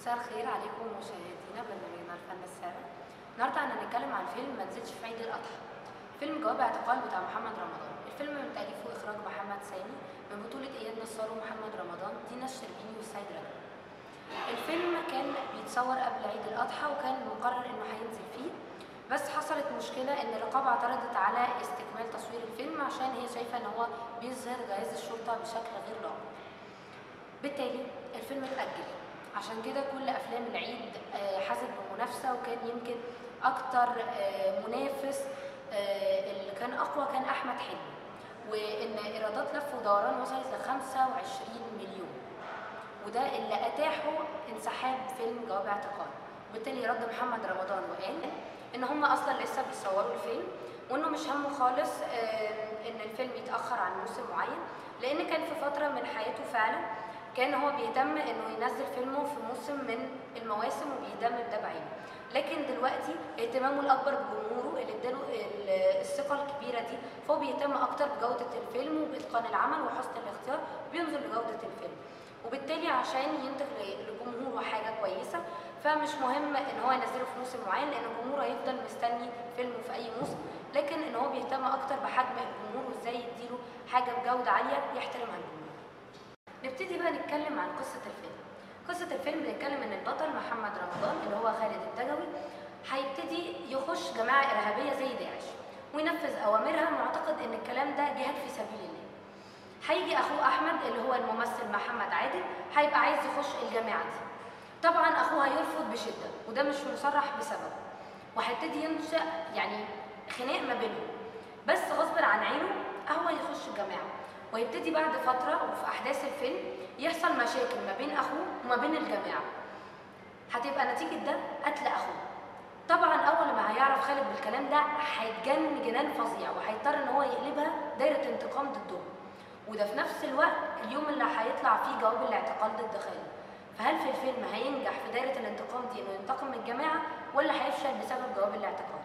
مساء الخير عليكم مشاهدينا برنامجنا الفن السابع. النهارده هنتكلم عن فيلم ما نزلش في عيد الاضحى. فيلم جواب اعتقال بتاع محمد رمضان. الفيلم من تاليف واخراج محمد سامي، من بطولة اياد نصار ومحمد رمضان، دينا الشربيني والسيد رجب. الفيلم كان بيتصور قبل عيد الاضحى وكان مقرر انه هينزل فيه، بس حصلت مشكله ان الرقابه اعترضت على استكمال تصوير الفيلم عشان هي شايفه ان هو بيظهر جهاز الشرطه بشكل غير لائق. بالتالي الفيلم اتأجل. عشان كده كل افلام العيد حازت بمنافسه، وكان يمكن اكتر منافس اللي كان اقوى كان احمد حلمي، وان ايرادات لف ودوران وصلت ل 25 مليون، وده اللي اتاحه انسحاب فيلم جواب اعتقال. وبالتالي رد محمد رمضان وقال ان هم اصلا لسه بيصوروا الفيلم، وانه مش همه خالص ان الفيلم يتاخر عن موسم معين، لان كان في فتره من حياته فعلا كان هو بيهتم انه ينزل فيلمه في موسم من المواسم وبيهتم بده بعينه. لكن دلوقتي اهتمامه الاكبر بجمهوره اللي اداله الثقه الكبيره دي، فهو بيهتم اكتر بجوده الفيلم وباتقان العمل وحسن الاختيار، بينظر لجوده الفيلم. وبالتالي عشان ينتج لجمهوره حاجه كويسه، فمش مهم ان هو ينزله في موسم معين، لان الجمهور هيفضل مستني فيلمه في اي موسم، لكن ان هو بيهتم اكتر بحجم الجمهور وازاي يديله حاجه بجوده عاليه يحترمها الجمهور. نبتدي بقى نتكلم عن قصة الفيلم. قصة الفيلم بنتكلم ان البطل محمد رمضان اللي هو خالد التجوي هيبتدي يخش جماعة إرهابية زي داعش وينفذ أوامرها، معتقد ان الكلام ده جهاد في سبيل الله. هيجي أخوه أحمد اللي هو الممثل محمد عادل هيبقى عايز يخش الجامعة دي. طبعا أخوه هيرفض بشدة، وده مش مصرح بسبب، وهيبتدي ينشأ يعني خناق ما بينهم، بس غصب عن عينه هو يخش الجامعة. ويبتدي بعد فترة وفي أحداث الفيلم يحصل مشاكل ما بين أخوه وما بين الجماعة، هتبقى نتيجة ده قتل أخوه. طبعا أول ما هيعرف خالد بالكلام ده هيتجن جنان فظيع، وهيضطر إن هو يقلبها دايرة انتقام ضدهم، وده في نفس الوقت اليوم اللي هيطلع فيه جواب الاعتقال ضد خالد. فهل في الفيلم هينجح في دايرة الانتقام دي إنه ينتقم من الجماعة، ولا هيفشل بسبب جواب الاعتقال؟